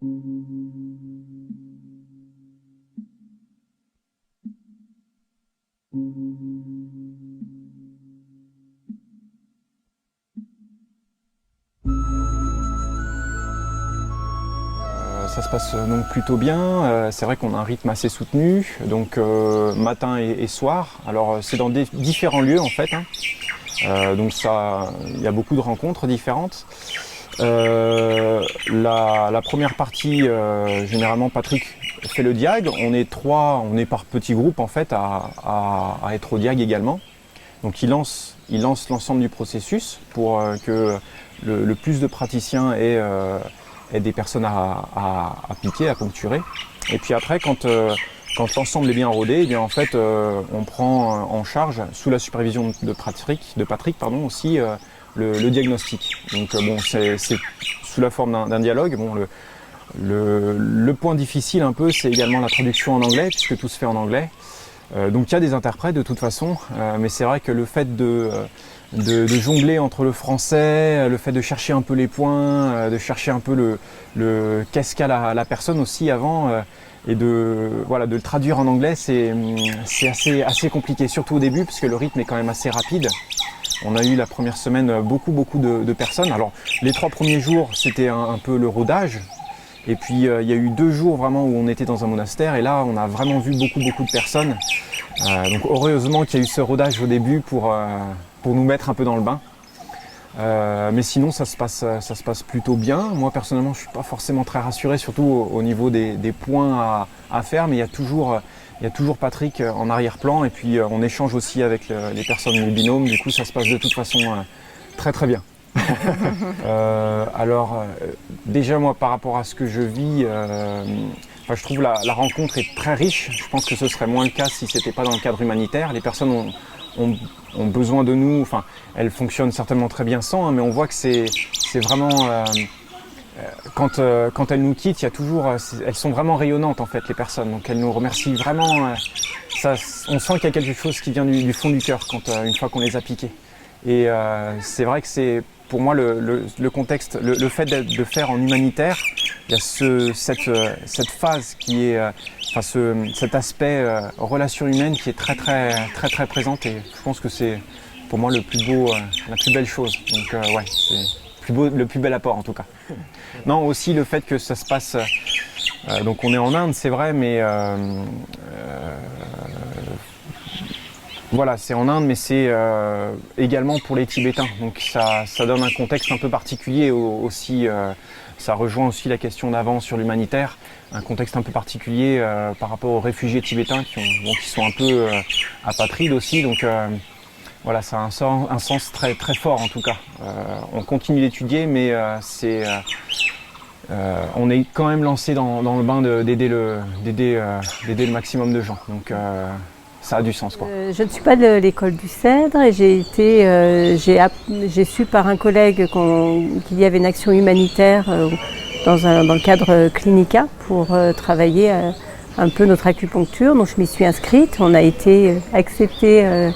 Ça se passe donc plutôt bien, c'est vrai qu'on a un rythme assez soutenu, donc matin et soir. Alors c'est dans différents lieux en fait, donc il y a beaucoup de rencontres différentes. La première partie, généralement Patrick fait le diag, on est par petits groupes en fait à être au diag également. Donc il lance l'ensemble du processus pour que le plus de praticiens aient des personnes à piquer, à poncturer. Et puis après, quand l'ensemble est bien rodé, eh bien en fait, on prend en charge, sous la supervision de Patrick aussi, le diagnostic. Donc bon, c'est sous la forme d'un dialogue. Bon, le point difficile un peu, c'est également la traduction en anglais, puisque tout se fait en anglais. Donc il y a des interprètes de toute façon, mais c'est vrai que le fait de jongler entre le français, le fait de chercher un peu les points, de chercher un peu le qu'est-ce qu'a la personne aussi avant, et de le traduire en anglais, c'est assez compliqué, surtout au début, parce que le rythme est quand même assez rapide. On a eu la première semaine beaucoup de personnes. Alors les 3 premiers jours, c'était un peu le rodage. Et puis il y a eu 2 jours vraiment où on était dans un monastère, et là on a vraiment vu beaucoup de personnes. Donc heureusement qu'il y a eu ce rodage au début pour nous mettre un peu dans le bain. Mais sinon ça se passe plutôt bien. Moi personnellement je suis pas forcément très rassuré, surtout au niveau des points à faire, mais il y a toujours Patrick en arrière-plan, et puis on échange aussi avec les personnes du binôme. Du coup ça se passe de toute façon très bien. Déjà moi par rapport à ce que je vis, je trouve la rencontre est très riche. Je pense que ce serait moins le cas si c'était pas dans le cadre humanitaire. Les personnes ont besoin de nous, elles fonctionnent certainement très bien sans, mais on voit que c'est vraiment quand elles nous quittent, il y a toujours, elles sont vraiment rayonnantes en fait, les personnes, donc elles nous remercient vraiment. On sent qu'il y a quelque chose qui vient du fond du cœur une fois qu'on les a piquées. Et c'est vrai que c'est pour moi le contexte, le fait de faire en humanitaire, il y a cette phase qui est, cet aspect relation humaine qui est très présente, et je pense que c'est pour moi le plus beau, la plus belle chose. Donc c'est le plus bel apport en tout cas. Non, aussi le fait que ça se passe, donc on est en Inde, c'est vrai, mais voilà, c'est en Inde, mais c'est également pour les Tibétains. Donc ça donne un contexte un peu particulier aussi. Ça rejoint aussi la question d'avant sur l'humanitaire, un contexte un peu particulier par rapport aux réfugiés tibétains qui sont un peu apatrides aussi. Donc voilà, ça a un sens très fort en tout cas. On continue d'étudier, mais on est quand même lancé dans le bain d'aider le maximum de gens. Donc ça a du sens, quoi. Je ne suis pas de l'école du Cèdre, et j'ai su par un collègue qu'il y avait une action humanitaire dans le cadre Clinica pour travailler un peu notre acupuncture. Donc je m'y suis inscrite. On a été acceptés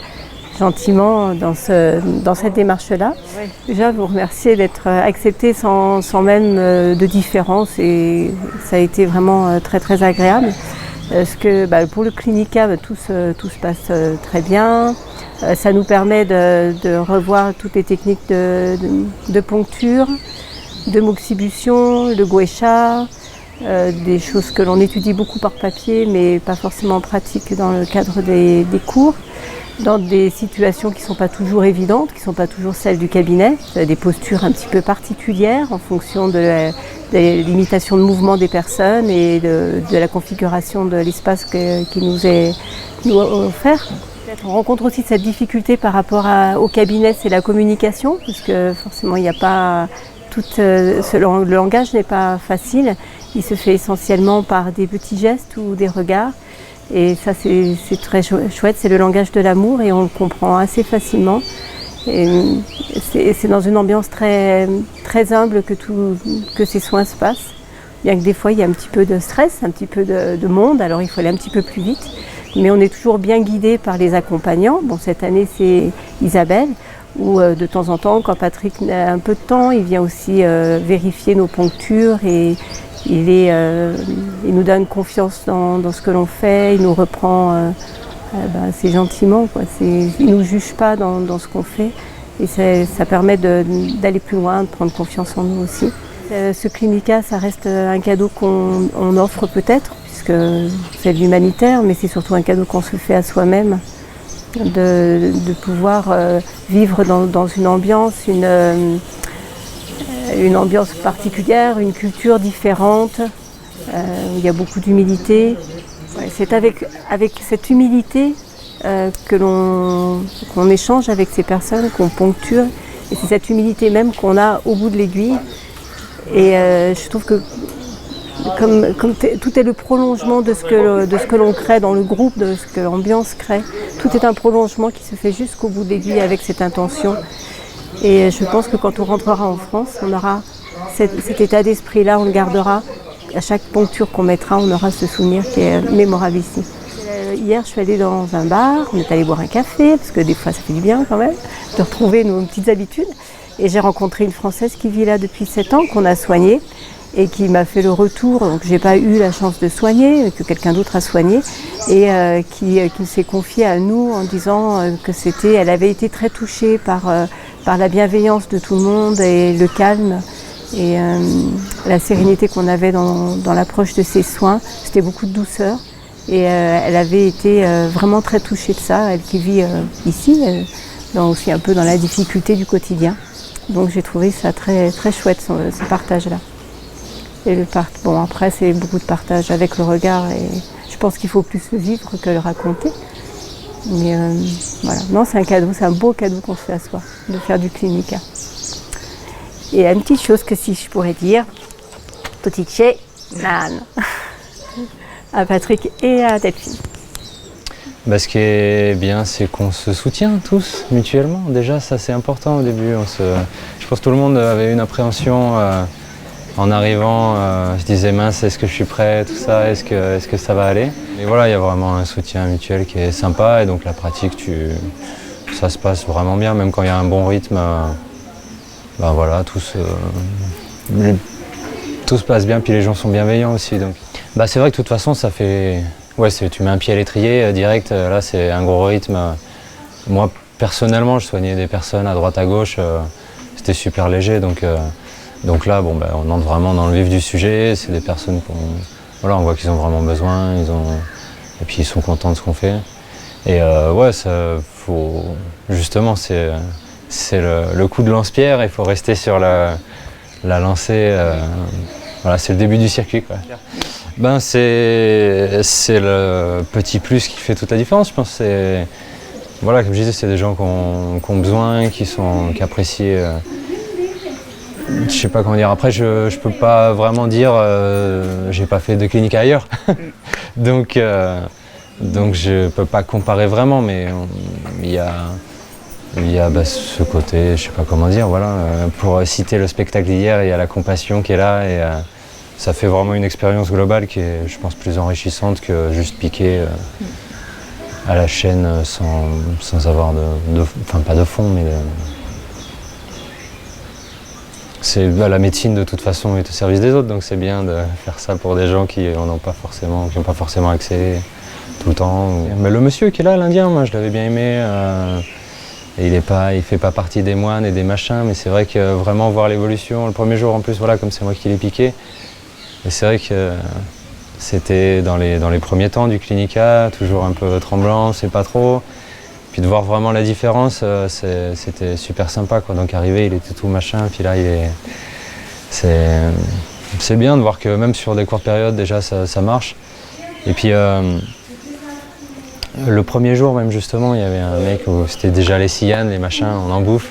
gentiment dans cette démarche-là. Oui. Déjà, vous remercier d'être acceptés sans même de différence, et ça a été vraiment très agréable. Parce que pour le Clinica, tout se passe très bien. Ça nous permet de revoir toutes les techniques de poncture, de moxibution, de guécha, des choses que l'on étudie beaucoup par papier, mais pas forcément en pratique dans le cadre des cours, dans des situations qui ne sont pas toujours évidentes, qui ne sont pas toujours celles du cabinet, des postures un petit peu particulières en fonction de l'imitation de mouvement des personnes et de la configuration de l'espace qui nous est offert. On rencontre aussi cette difficulté par rapport au cabinet, c'est la communication, parce que forcément il n'y a pas le langage n'est pas facile, il se fait essentiellement par des petits gestes ou des regards. Et ça c'est très chouette, c'est le langage de l'amour, et on le comprend assez facilement. Et c'est dans une ambiance très humble que ces soins se passent. Bien que des fois il y a un petit peu de stress, un petit peu de monde, alors il faut aller un petit peu plus vite. Mais on est toujours bien guidé par les accompagnants. Bon, cette année c'est Isabelle, où de temps en temps, quand Patrick a un peu de temps, il vient aussi vérifier nos ponctures et il nous donne confiance dans ce que l'on fait, il nous reprend assez gentiment, quoi. Il ne nous juge pas dans ce qu'on fait et ça permet d'aller plus loin, de prendre confiance en nous aussi. Ce Clinica, ça reste un cadeau qu'on offre peut-être, puisque c'est de l'humanitaire, mais c'est surtout un cadeau qu'on se fait à soi-même, de pouvoir vivre dans une ambiance, une ambiance particulière, une culture différente, où il y a beaucoup d'humilité. Ouais, c'est avec cette humilité qu'on échange avec ces personnes, qu'on ponctue, et c'est cette humilité même qu'on a au bout de l'aiguille. Et je trouve que comme tout est le prolongement de ce que l'on crée dans le groupe, de ce que l'ambiance crée, tout est un prolongement qui se fait jusqu'au bout de l'aiguille avec cette intention. Et je pense que quand on rentrera en France, on aura cet état d'esprit-là, on le gardera. À chaque poncture qu'on mettra, on aura ce souvenir qui est mémorable ici. Hier, je suis allée dans un bar, on est allé boire un café, parce que des fois ça fait du bien quand même, de retrouver nos petites habitudes. Et j'ai rencontré une Française qui vit là depuis 7 ans, qu'on a soignée, et qui m'a fait le retour, donc j'ai pas eu la chance de soigner, que quelqu'un d'autre a soigné, et qui s'est confiée à nous en disant elle avait été très touchée par la bienveillance de tout le monde et le calme et la sérénité qu'on avait dans l'approche de ses soins. C'était beaucoup de douceur et elle avait été vraiment très touchée de ça, elle qui vit ici, aussi un peu dans la difficulté du quotidien. Donc j'ai trouvé ça très, très chouette ce partage-là. Et bon, après c'est beaucoup de partage avec le regard et je pense qu'il faut plus le vivre que le raconter. Mais voilà, non, c'est un cadeau, c'est un beau cadeau qu'on se fait à soi, de faire du Clinica. Et une petite chose que si je pourrais dire, Totice Nan, à Patrick et à Delphine. Ce qui est bien, c'est qu'on se soutient tous mutuellement. Déjà, ça c'est important au début. Je pense que tout le monde avait une appréhension en arrivant. Je disais mince, est-ce que je suis prêt, tout ça, est-ce que ça va aller? Et voilà, il y a vraiment un soutien mutuel qui est sympa et donc la pratique, ça se passe vraiment bien, même quand il y a un bon rythme. Voilà, tout se passe bien, puis les gens sont bienveillants aussi. Donc. C'est vrai que de toute façon, ça fait. Ouais, tu mets un pied à l'étrier direct, là c'est un gros rythme. Moi personnellement, je soignais des personnes à droite à gauche, c'était super léger, donc là on entre vraiment dans le vif du sujet, c'est des personnes on voit qu'ils ont vraiment besoin, et puis ils sont contents de ce qu'on fait. Et justement c'est le coup de lance-pierre, il faut rester sur la lancée, c'est le début du circuit, quoi. C'est le petit plus qui fait toute la différence, je pense. Comme je disais, c'est des gens qui ont besoin, qui apprécient. Je sais pas comment dire. Après, je peux pas vraiment dire. J'ai pas fait de clinique ailleurs, donc je peux pas comparer vraiment. Mais il y a ce côté, je sais pas comment dire. Pour citer le spectacle d'hier, il y a la compassion qui est là et ça fait vraiment une expérience globale qui est, je pense, plus enrichissante que juste piquer à la chaîne sans avoir pas de fond, mais la médecine de toute façon est au service des autres, donc c'est bien de faire ça pour des gens qui n'ont pas forcément accès tout le temps. Mais le monsieur qui est là, l'Indien, moi je l'avais bien aimé. Et il fait pas partie des moines et des machins, mais c'est vrai que vraiment voir l'évolution, le premier jour en plus, comme c'est moi qui l'ai piqué. Et c'est vrai que c'était dans les premiers temps du Clinica, toujours un peu tremblant, c'est pas trop. Puis de voir vraiment la différence, c'était super sympa, quoi. Donc arrivé, il était tout machin, puis là c'est bien de voir que même sur des courtes périodes déjà ça marche. Et puis le premier jour même justement, il y avait un mec où c'était déjà les cianes, les machins, on en bouffe.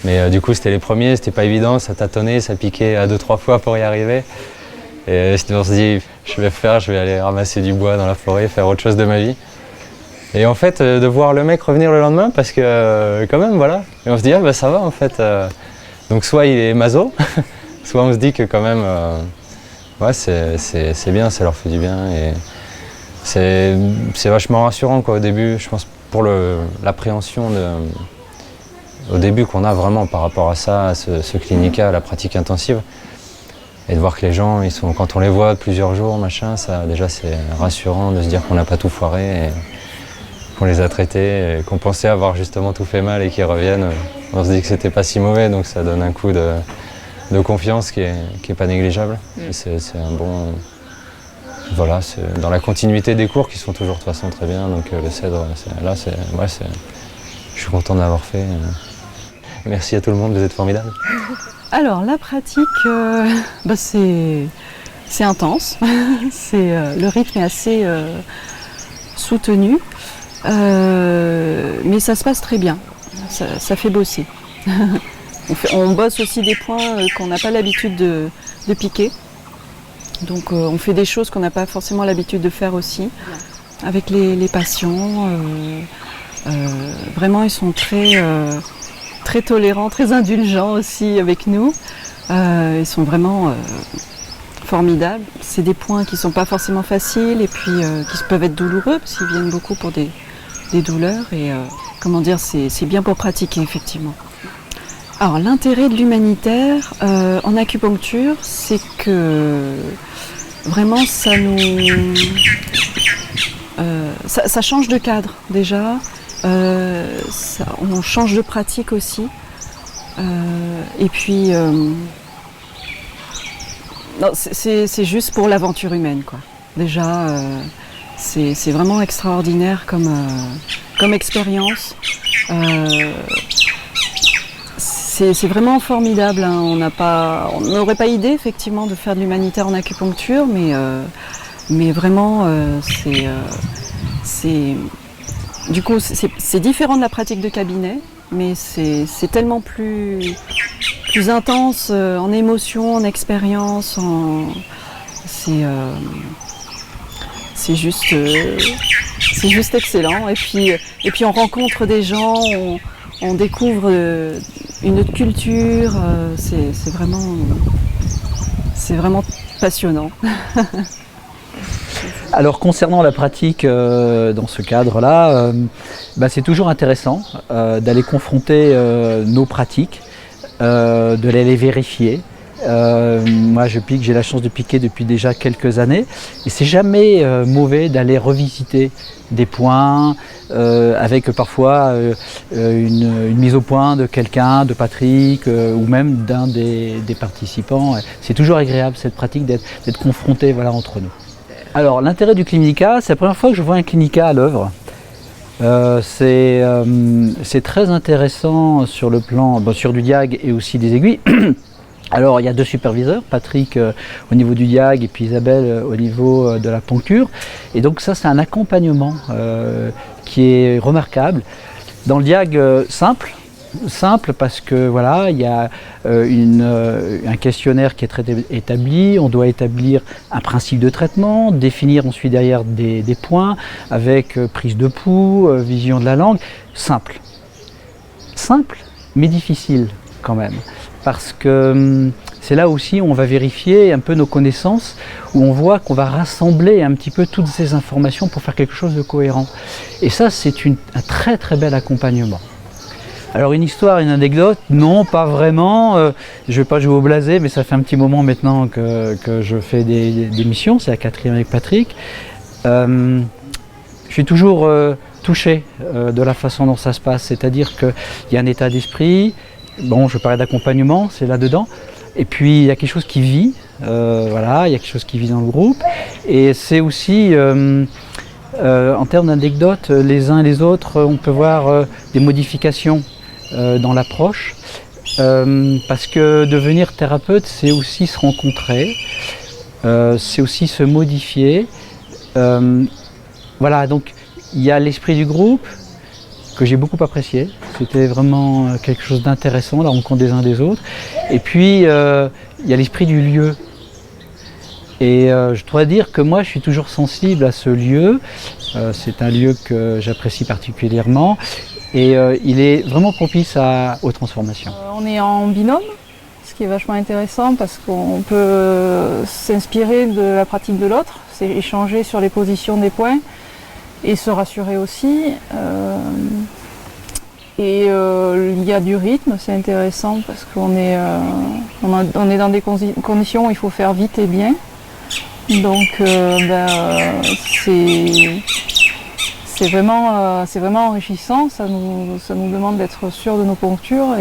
Mais du coup c'était les premiers, c'était pas évident, ça tâtonnait, ça piquait à 2-3 fois pour y arriver. Et on se dit, je vais aller ramasser du bois dans la forêt, faire autre chose de ma vie. Et en fait, de voir le mec revenir le lendemain, parce que quand même, voilà. Et on se dit, ça va en fait. Donc soit il est maso, soit on se dit que quand même, c'est bien, ça leur fait du bien. Et c'est vachement rassurant, quoi, au début, je pense, pour l'appréhension au début qu'on a vraiment par rapport à ça, à ce Clinica, à la pratique intensive. Et de voir que les gens, quand on les voit plusieurs jours, machin, ça, déjà c'est rassurant de se dire qu'on n'a pas tout foiré, et qu'on les a traités, et qu'on pensait avoir justement tout fait mal et qu'ils reviennent. On se dit que c'était pas si mauvais, donc ça donne un coup de confiance qui est pas négligeable. C'est un bon... Voilà, c'est dans la continuité des cours qui sont toujours de toute façon très bien, donc le CEDRE, je suis content d'avoir fait. Merci à tout le monde, vous êtes formidables. Alors la pratique, c'est intense, le rythme est assez soutenu, mais ça se passe très bien, ça fait bosser. On bosse aussi des points qu'on n'a pas l'habitude de piquer, donc on fait des choses qu'on n'a pas forcément l'habitude de faire aussi, avec les patients. Vraiment ils sont très tolérants, très indulgents aussi avec nous. Ils sont vraiment formidables. C'est des points qui ne sont pas forcément faciles et puis qui peuvent être douloureux parce qu'ils viennent beaucoup pour des douleurs. Et comment dire, c'est bien pour pratiquer effectivement. Alors l'intérêt de l'humanitaire en acupuncture, c'est que vraiment ça change de cadre déjà. On change de pratique aussi. Et puis, c'est juste pour l'aventure humaine, quoi. Déjà, c'est vraiment extraordinaire comme expérience. C'est vraiment formidable. Hein. On n'aurait pas idée, effectivement, de faire de l'humanitaire en acupuncture, mais vraiment, du coup, c'est différent de la pratique de cabinet, mais c'est tellement plus intense en émotion, en expérience, c'est juste excellent. Et puis on rencontre des gens, on découvre une autre culture, c'est vraiment passionnant. Alors concernant la pratique dans ce cadre-là, c'est toujours intéressant d'aller confronter nos pratiques, de les vérifier. Moi j'ai la chance de piquer depuis déjà quelques années et c'est jamais mauvais d'aller revisiter des points avec parfois une mise au point de quelqu'un, de Patrick ou même d'un des participants. C'est toujours agréable cette pratique d'être confronté entre nous. Alors l'intérêt du clinica, c'est la première fois que je vois un clinica à l'œuvre. C'est très intéressant sur le plan sur du diag et aussi des aiguilles. Alors il y a deux superviseurs, Patrick au niveau du diag et puis Isabelle au niveau de la poncture. Et donc ça c'est un accompagnement qui est remarquable. Dans le diag simple parce que voilà, il y a un questionnaire qui est très établi, on doit établir un principe de traitement, définir ensuite derrière des points avec prise de pouls, vision de la langue, simple mais difficile quand même, parce que c'est là aussi où on va vérifier un peu nos connaissances, où on voit qu'on va rassembler un petit peu toutes ces informations pour faire quelque chose de cohérent. Et ça c'est un très très bel accompagnement. Alors une histoire, une anecdote, non pas vraiment, je ne vais pas jouer au blasé, mais ça fait un petit moment maintenant que je fais des missions, c'est la 4e avec Patrick. Je suis toujours touché de la façon dont ça se passe, c'est-à-dire qu'il y a un état d'esprit, bon je parlais d'accompagnement, c'est là-dedans, et puis il y a quelque chose qui vit, voilà, il y a quelque chose qui vit dans le groupe, et c'est aussi... en termes d'anecdotes, les uns et les autres, on peut voir des modifications dans l'approche, parce que devenir thérapeute, c'est aussi se rencontrer, c'est aussi se modifier. Voilà, donc il y a l'esprit du groupe que j'ai beaucoup apprécié, c'était vraiment quelque chose d'intéressant, la rencontre des uns des autres. Et puis il y a l'esprit du lieu. Et je dois dire que moi je suis toujours sensible à ce lieu, c'est un lieu que j'apprécie particulièrement et il est vraiment propice aux transformations. On est en binôme, ce qui est vachement intéressant parce qu'on peut s'inspirer de la pratique de l'autre, c'est échanger sur les positions des points et se rassurer aussi. Et il y a du rythme, c'est intéressant parce qu'on est, on est dans des conditions où il faut faire vite et bien. Donc c'est vraiment enrichissant, ça nous demande d'être sûr de nos ponctures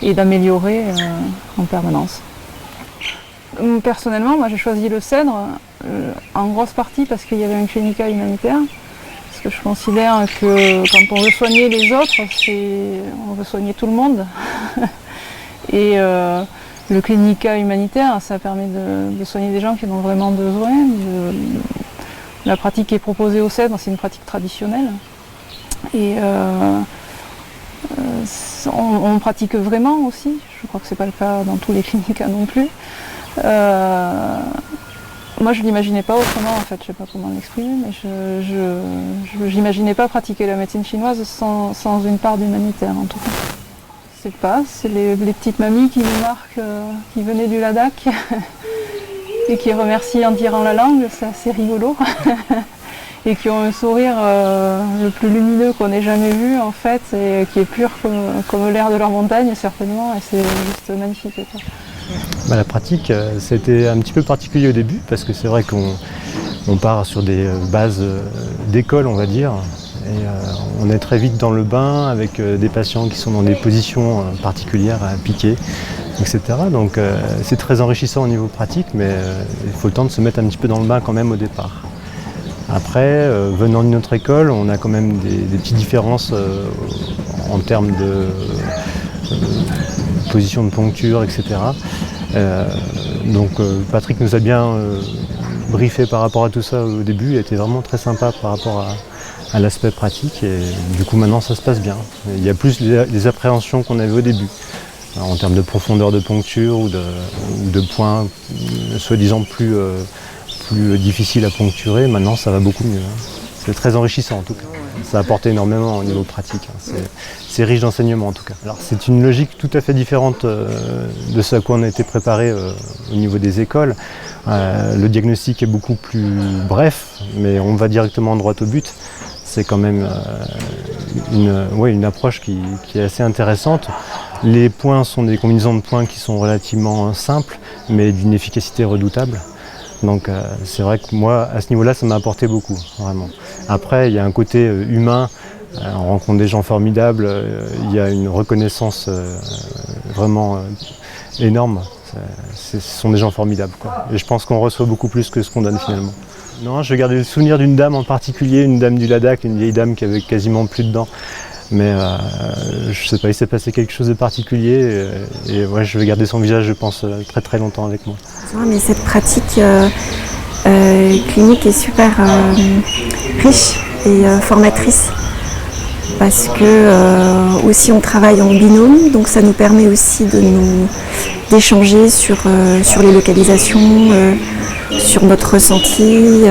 et d'améliorer en permanence. Personnellement, moi j'ai choisi le cèdre en grosse partie parce qu'il y avait un clinica humanitaire. Parce que je considère que quand on veut soigner les autres, on veut soigner tout le monde. Et le clinica humanitaire, ça permet de soigner des gens qui en ont vraiment besoin. La pratique qui est proposée au cèdre, c'est une pratique traditionnelle. Et on pratique vraiment aussi. Je crois que ce n'est pas le cas dans tous les clinicas non plus. Moi, je ne l'imaginais pas autrement, en fait, je ne sais pas comment l'exprimer, mais je n'imaginais pas pratiquer la médecine chinoise sans une part d'humanitaire, en tout cas. Je sais pas, c'est les petites mamies qui nous marquent, qui venaient du Ladakh et qui remercient en tirant la langue, c'est assez rigolo. Et qui ont un sourire le plus lumineux qu'on ait jamais vu, en fait, et qui est pur comme l'air de leur montagne, certainement, et c'est juste magnifique, quoi. La pratique, c'était un petit peu particulier au début parce que c'est vrai qu'on part sur des bases d'école, on va dire, et on est très vite dans le bain avec des patients qui sont dans des positions particulières à piquer, etc. Donc c'est très enrichissant au niveau pratique, mais il faut le temps de se mettre un petit peu dans le bain quand même au départ. Après, venant d'une autre école, on a quand même des petites différences en termes de position de poncture, etc. Donc Patrick nous a bien briefé par rapport à tout ça au début, il était vraiment très sympa par rapport à l'aspect pratique et du coup maintenant ça se passe bien. Il y a plus les appréhensions qu'on avait au début, en termes de profondeur de poncture ou de points soi-disant plus difficiles à poncturer. Maintenant ça va beaucoup mieux. C'est très enrichissant en tout cas. Ça a apporté énormément au niveau pratique. C'est riche d'enseignement en tout cas. Alors c'est une logique tout à fait différente de ce à quoi on a été préparé au niveau des écoles. Le diagnostic est beaucoup plus bref, mais on va directement droit au but. C'est quand même une approche qui est assez intéressante. Les points sont des combinaisons de points qui sont relativement simples, mais d'une efficacité redoutable. Donc c'est vrai que moi, à ce niveau-là, ça m'a apporté beaucoup, vraiment. Après, il y a un côté humain, on rencontre des gens formidables, il y a une reconnaissance vraiment énorme. Ce sont des gens formidables, quoi. Et je pense qu'on reçoit beaucoup plus que ce qu'on donne finalement. Non, je garde le souvenir d'une dame en particulier, une dame du Ladakh, une vieille dame qui avait quasiment plus de dents. Mais je sais pas, il s'est passé quelque chose de particulier et ouais, je vais garder son visage, je pense, très très longtemps avec moi. Mais cette pratique clinique est super riche et formatrice parce que aussi on travaille en binôme, donc ça nous permet aussi d'échanger sur les localisations, sur notre ressenti.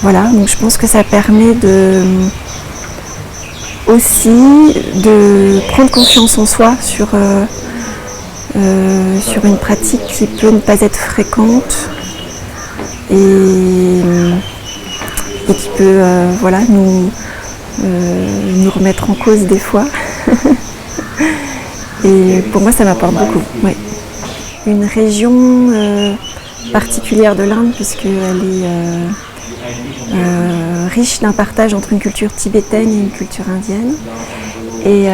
Voilà, donc je pense que ça permet aussi de prendre confiance en soi sur une pratique qui peut ne pas être fréquente et qui peut nous remettre en cause des fois. Et pour moi ça m'apporte beaucoup. Ouais. Une région particulière de l'Inde puisqu'elle est riche d'un partage entre une culture tibétaine et une culture indienne. Et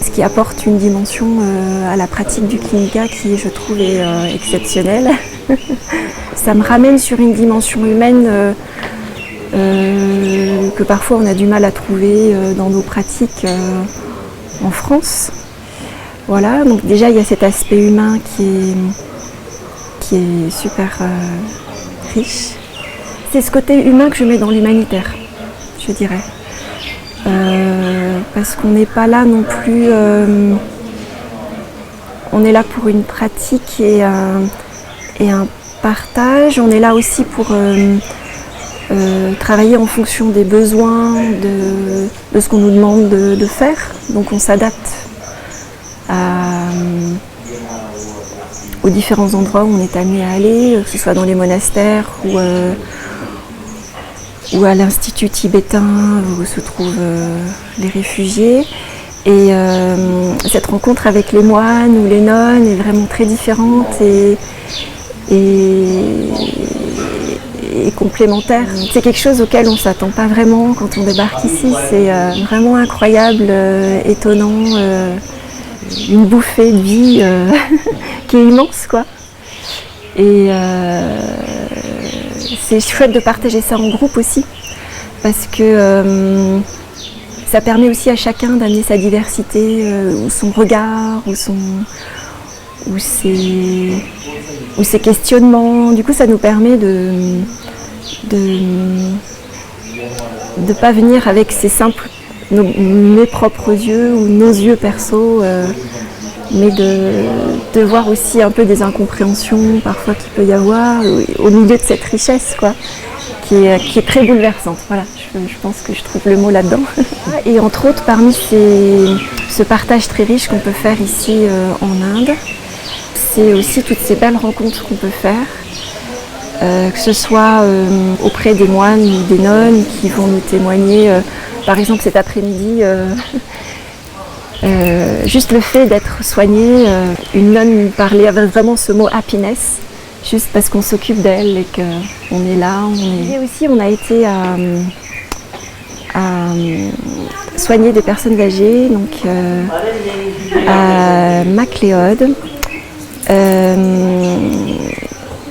ce qui apporte une dimension à la pratique du clinica qui, je trouve, est exceptionnelle. Ça me ramène sur une dimension humaine que parfois on a du mal à trouver dans nos pratiques en France. Voilà, donc déjà il y a cet aspect humain qui est super riche. C'est ce côté humain que je mets dans l'humanitaire, je dirais. Parce qu'on n'est pas là non plus... on est là pour une pratique et un partage. On est là aussi pour travailler en fonction des besoins, de ce qu'on nous demande de faire. Donc on s'adapte aux différents endroits où on est amené à aller, que ce soit dans les monastères ou ou à l'Institut tibétain où se trouvent les réfugiés. Et cette rencontre avec les moines ou les nonnes est vraiment très différente et complémentaire. C'est quelque chose auquel on ne s'attend pas vraiment quand on débarque ici. C'est vraiment incroyable, étonnant, une bouffée de vie qui est immense, quoi. Et c'est chouette de partager ça en groupe aussi, parce que ça permet aussi à chacun d'amener sa diversité, ou son regard, ou ses questionnements. Du coup, ça nous permet de pas venir avec mes propres yeux ou nos yeux perso, mais de voir aussi un peu des incompréhensions parfois qu'il peut y avoir au milieu de cette richesse, quoi, qui est très bouleversante. Voilà, je pense que je trouve le mot là-dedans. Et entre autres, parmi ce partage très riche qu'on peut faire ici en Inde, c'est aussi toutes ces belles rencontres qu'on peut faire, que ce soit auprès des moines ou des nonnes qui vont nous témoigner. Par exemple, cet après-midi, juste le fait d'être soignée, une nonne nous parlait avec vraiment ce mot happiness, juste parce qu'on s'occupe d'elle et qu'on est là. Et aussi, on a été à soigner des personnes âgées, donc à MacLeod.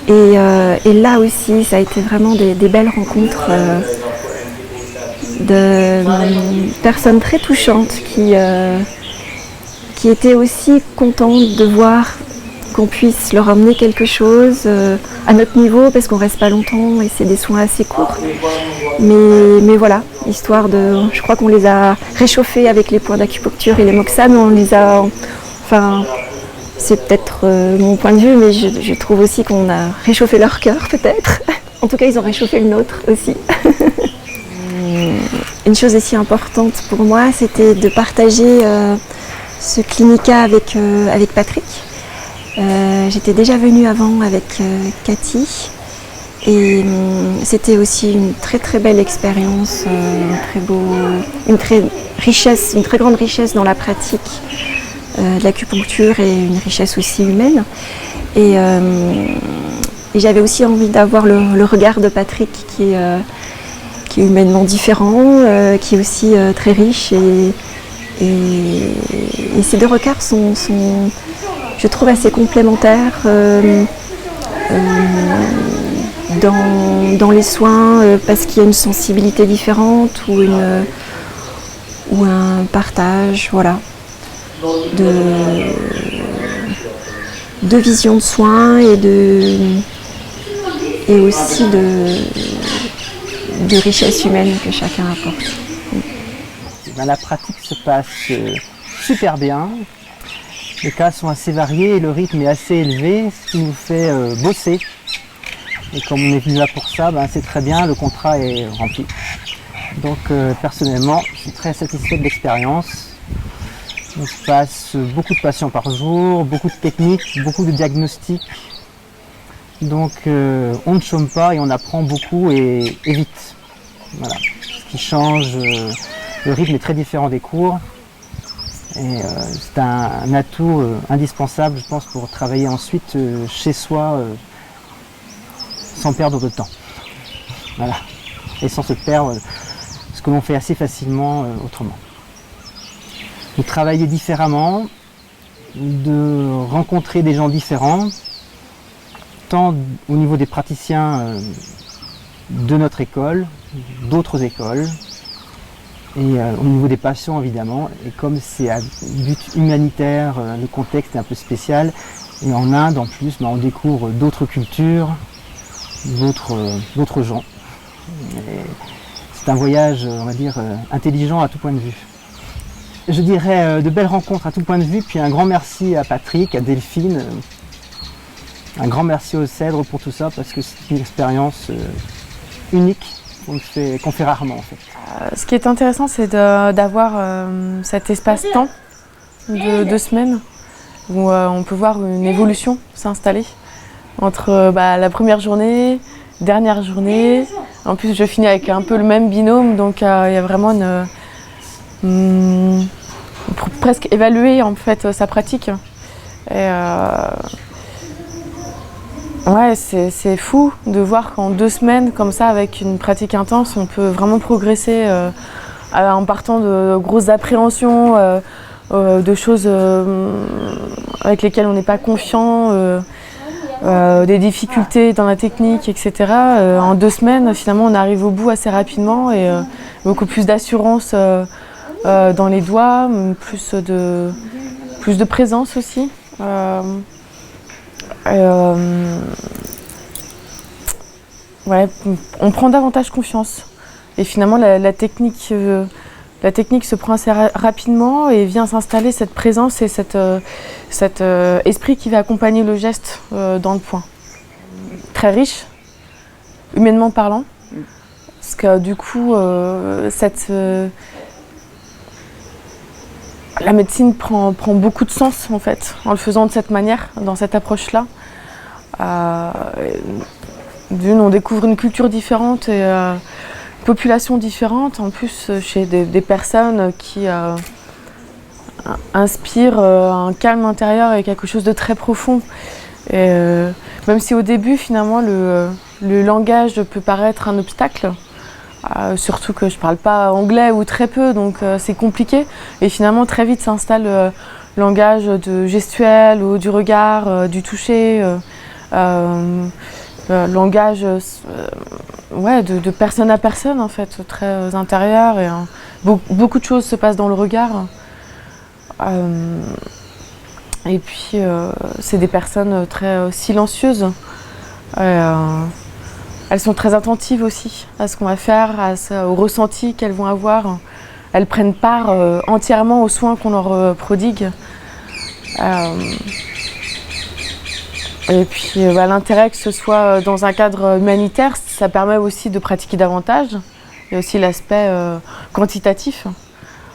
Et là aussi, ça a été vraiment des belles rencontres de personnes très touchantes qui étaient aussi contentes de voir qu'on puisse leur emmener quelque chose à notre niveau, parce qu'on reste pas longtemps et c'est des soins assez courts. Mais voilà, histoire de... Je crois qu'on les a réchauffés avec les points d'acupuncture et les moxa, mais on les a... Enfin, c'est peut-être mon point de vue, mais je trouve aussi qu'on a réchauffé leur cœur, peut-être. En tout cas, ils ont réchauffé le nôtre aussi. Une chose aussi importante pour moi, c'était de partager ce clinica avec Patrick. J'étais déjà venue avant avec Cathy et c'était aussi une très très belle expérience, une très grande richesse dans la pratique de l'acupuncture et une richesse aussi humaine. Et j'avais aussi envie d'avoir le regard de Patrick qui est humainement différent, qui est aussi très riche et ces deux regards sont je trouve assez complémentaires dans les soins, parce qu'il y a une sensibilité différente ou un partage, voilà, de vision de soins et aussi de richesse humaine que chacun apporte. La pratique se passe super bien. Les cas sont assez variés et le rythme est assez élevé, ce qui nous fait bosser. Et comme on est venu là pour ça, c'est très bien, le contrat est rempli. Donc personnellement, je suis très satisfait de l'expérience. On se passe beaucoup de patients par jour, beaucoup de techniques, beaucoup de diagnostics. Donc on ne chôme pas et on apprend beaucoup et vite. Voilà. Ce qui change, le rythme est très différent des cours. Et c'est un atout indispensable, je pense, pour travailler ensuite chez soi sans perdre de temps. Voilà. Et sans se perdre, ce que l'on fait assez facilement autrement. De travailler différemment, de rencontrer des gens différents, tant au niveau des praticiens de notre école, d'autres écoles, et au niveau des patients évidemment. Et comme c'est à but humanitaire, le contexte est un peu spécial, et en Inde en plus, on découvre d'autres cultures, d'autres gens. C'est un voyage, on va dire, intelligent à tout point de vue. Je dirais de belles rencontres à tout point de vue, puis un grand merci à Patrick, à Delphine, un grand merci au Cèdre pour tout ça, parce que c'est une expérience unique qu'on fait rarement en fait. Ce qui est intéressant, c'est d'avoir cet espace-temps de 2 semaines où on peut voir une évolution s'installer entre la première journée, dernière journée, En plus, je finis avec un peu le même binôme, donc il y a vraiment pour presque évaluer en fait sa pratique. Et ouais, c'est fou de voir qu'en 2 semaines comme ça, avec une pratique intense, on peut vraiment progresser en partant de grosses appréhensions, de choses avec lesquelles on n'est pas confiant, des difficultés dans la technique, etc. En 2 semaines, finalement, on arrive au bout assez rapidement et beaucoup plus d'assurance dans les doigts, plus de présence aussi. Ouais, on prend davantage confiance. Et finalement, la technique se prend assez rapidement et vient s'installer cette présence et cet esprit qui va accompagner le geste dans le point. Très riche, humainement parlant, parce que du coup, la médecine prend beaucoup de sens en fait, en le faisant de cette manière, dans cette approche-là. D'une, on découvre une culture différente et une population différente, en plus chez des personnes qui inspirent un calme intérieur et quelque chose de très profond. Et, même si au début, finalement, le langage peut paraître un obstacle, surtout que je ne parle pas anglais ou très peu, donc c'est compliqué. Et finalement, très vite s'installe le langage de gestuel ou du regard, du toucher, langage ouais, de personne à personne, en fait, très intérieur. Et beaucoup de choses se passent dans le regard. Et puis, c'est des personnes très silencieuses. Elles sont très attentives aussi à ce qu'on va faire, au ressenti qu'elles vont avoir. Elles prennent part entièrement aux soins qu'on leur prodigue. Et puis l'intérêt que ce soit dans un cadre humanitaire, ça permet aussi de pratiquer davantage. Il y a aussi l'aspect quantitatif.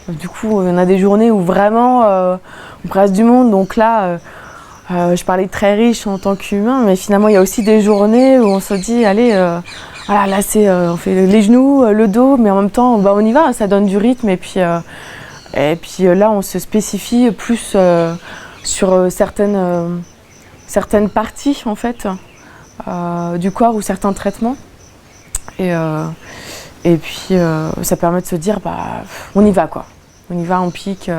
Du coup, il y en a des journées où vraiment on brasse du monde. Donc là, je parlais de très riche en tant qu'humain, mais finalement, il y a aussi des journées où on se dit, allez, voilà, là, on fait les genoux, le dos, mais en même temps, on y va, ça donne du rythme. Et puis là, on se spécifie plus sur certaines parties, en fait, du corps ou certains traitements. Et puis, ça permet de se dire, on y va, quoi. On y va, on pique.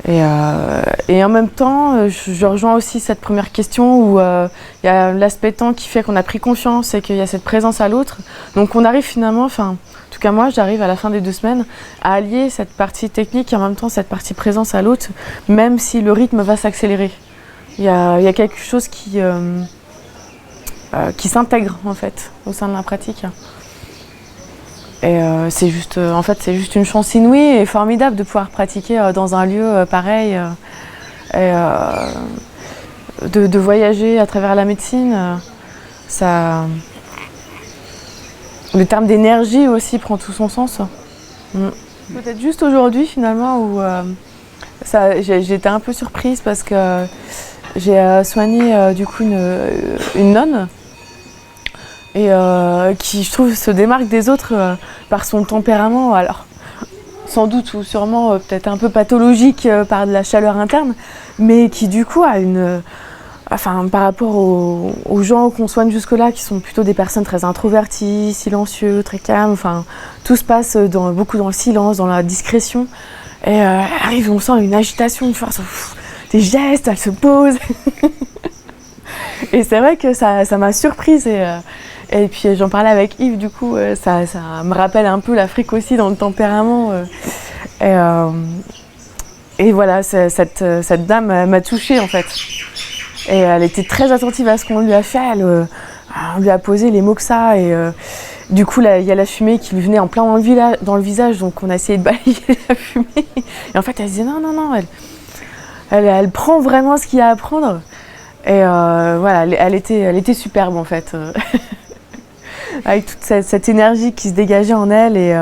Et en même temps, je rejoins aussi cette première question où il y a l'aspect temps qui fait qu'on a pris confiance et qu'il y a cette présence à l'autre. Donc on arrive finalement, en tout cas moi, j'arrive à la fin des 2 semaines à allier cette partie technique et en même temps cette partie présence à l'autre, même si le rythme va s'accélérer. Il y a quelque chose qui s'intègre en fait au sein de la pratique. Et c'est juste une chance inouïe et formidable de pouvoir pratiquer dans un lieu pareil et de voyager à travers la médecine. Le terme d'énergie aussi prend tout son sens. Peut-être juste aujourd'hui finalement où j'ai été un peu surprise parce que j'ai soigné du coup une nonne. Et qui, je trouve, se démarque des autres par son tempérament, alors sans doute ou sûrement peut-être un peu pathologique par de la chaleur interne, mais qui du coup a par rapport aux gens qu'on soigne jusque-là, qui sont plutôt des personnes très introverties, silencieux, très calmes, tout se passe beaucoup dans le silence, dans la discrétion, et elle arrive, on sent une agitation, une force, des gestes, elle se pose, et c'est vrai que ça m'a surprise, et puis j'en parlais avec Yves, du coup, ça me rappelle un peu l'Afrique aussi dans le tempérament. Et voilà, cette dame m'a touchée en fait. Et elle était très attentive à ce qu'on lui a fait. On lui a posé les moxa et du coup, il y a la fumée qui lui venait en plein dans le visage, donc on a essayé de balayer la fumée. Et en fait, elle se disait non, elle prend vraiment ce qu'il y a à prendre. Et voilà, elle était superbe en fait. Avec toute cette énergie qui se dégageait en elle et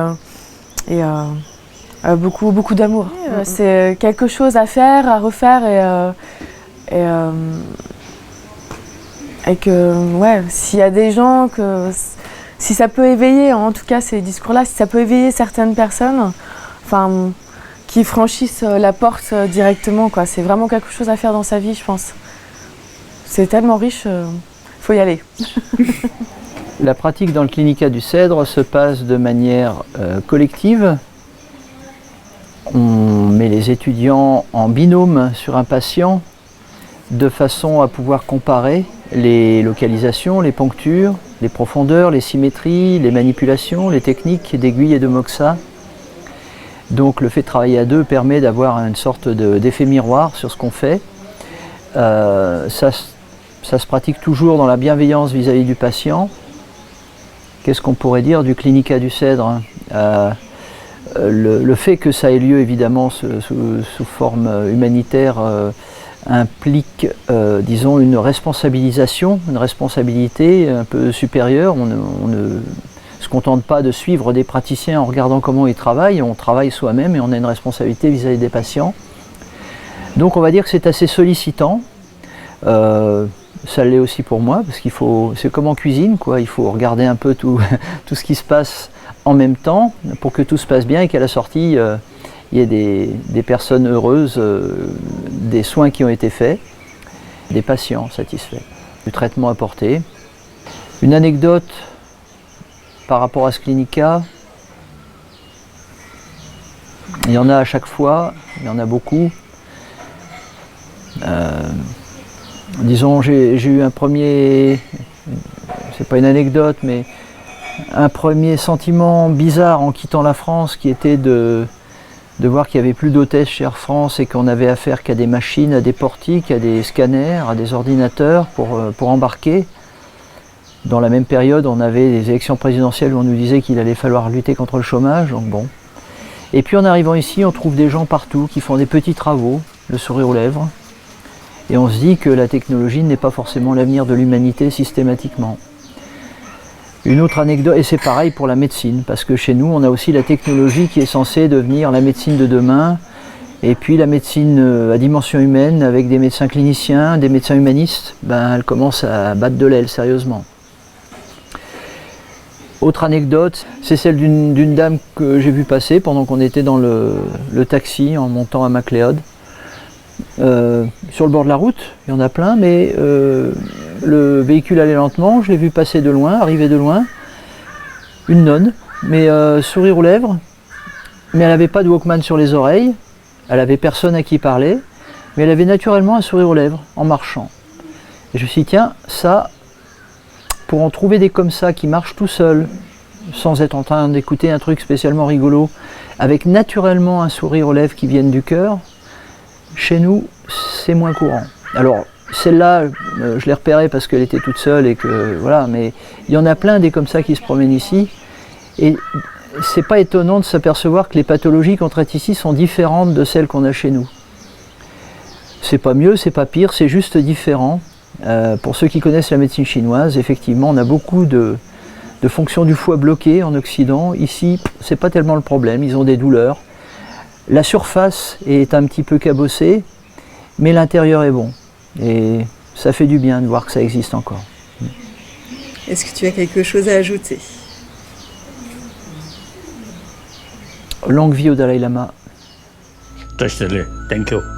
beaucoup d'amour. C'est quelque chose à faire, à refaire et que ouais, s'il y a des gens si ça peut éveiller, en tout cas ces discours-là, si ça peut éveiller certaines personnes, enfin, qui franchissent la porte directement, quoi. C'est vraiment quelque chose à faire dans sa vie, je pense. C'est tellement riche, faut y aller. La pratique dans le Clinica du Cèdre se passe de manière collective. On met les étudiants en binôme sur un patient de façon à pouvoir comparer les localisations, les ponctures, les profondeurs, les symétries, les manipulations, les techniques d'aiguille et de moxa. Donc le fait de travailler à deux permet d'avoir une sorte d'effet miroir sur ce qu'on fait. Ça se pratique toujours dans la bienveillance vis-à-vis du patient. Qu'est-ce qu'on pourrait dire du Clinica du Cèdre? Le fait que ça ait lieu évidemment sous forme humanitaire implique, disons, une responsabilisation, une responsabilité un peu supérieure. On ne se contente pas de suivre des praticiens en regardant comment ils travaillent, on travaille soi-même et on a une responsabilité vis-à-vis des patients. Donc on va dire que c'est assez sollicitant. Ça l'est aussi pour moi, parce qu'il faut, c'est comme en cuisine, quoi. Il faut regarder un peu tout ce qui se passe en même temps pour que tout se passe bien et qu'à la sortie, il y ait des personnes heureuses, des soins qui ont été faits, des patients satisfaits, du traitement apporté. Une anecdote par rapport à ce Clinica, il y en a à chaque fois, il y en a beaucoup. Disons, j'ai eu un premier, c'est pas une anecdote, mais un premier sentiment bizarre en quittant la France qui était de voir qu'il n'y avait plus d'hôtesse chez Air France et qu'on avait affaire qu'à des machines, à des portiques, à des scanners, à des ordinateurs pour embarquer. Dans la même période, on avait des élections présidentielles où on nous disait qu'il allait falloir lutter contre le chômage, donc bon. Et puis en arrivant ici, on trouve des gens partout qui font des petits travaux, le sourire aux lèvres. Et on se dit que la technologie n'est pas forcément l'avenir de l'humanité systématiquement. Une autre anecdote, et c'est pareil pour la médecine, parce que chez nous, on a aussi la technologie qui est censée devenir la médecine de demain, et puis la médecine à dimension humaine, avec des médecins cliniciens, des médecins humanistes, ben, elle commence à battre de l'aile, sérieusement. Autre anecdote, c'est celle d'une dame que j'ai vue passer pendant qu'on était dans le taxi en montant à MacLeod. Sur le bord de la route, il y en a plein, mais le véhicule allait lentement, je l'ai vu passer de loin, arriver de loin, une nonne, mais sourire aux lèvres, mais elle n'avait pas de Walkman sur les oreilles, elle avait personne à qui parler, mais elle avait naturellement un sourire aux lèvres en marchant. Et je me suis dit, tiens, ça, pour en trouver des comme ça qui marchent tout seuls, sans être en train d'écouter un truc spécialement rigolo, avec naturellement un sourire aux lèvres qui viennent du cœur, chez nous, c'est moins courant. Alors, celle-là, je l'ai repérée parce qu'elle était toute seule et que voilà, mais il y en a plein des comme ça qui se promènent ici. Et c'est pas étonnant de s'apercevoir que les pathologies qu'on traite ici sont différentes de celles qu'on a chez nous. C'est pas mieux, c'est pas pire, c'est juste différent. Pour ceux qui connaissent la médecine chinoise, effectivement, on a beaucoup de fonctions du foie bloquées en Occident. Ici, c'est pas tellement le problème, ils ont des douleurs. La surface est un petit peu cabossée, mais l'intérieur est bon. Et ça fait du bien de voir que ça existe encore. Est-ce que tu as quelque chose à ajouter? Longue vie au Dalai Lama. Thank you.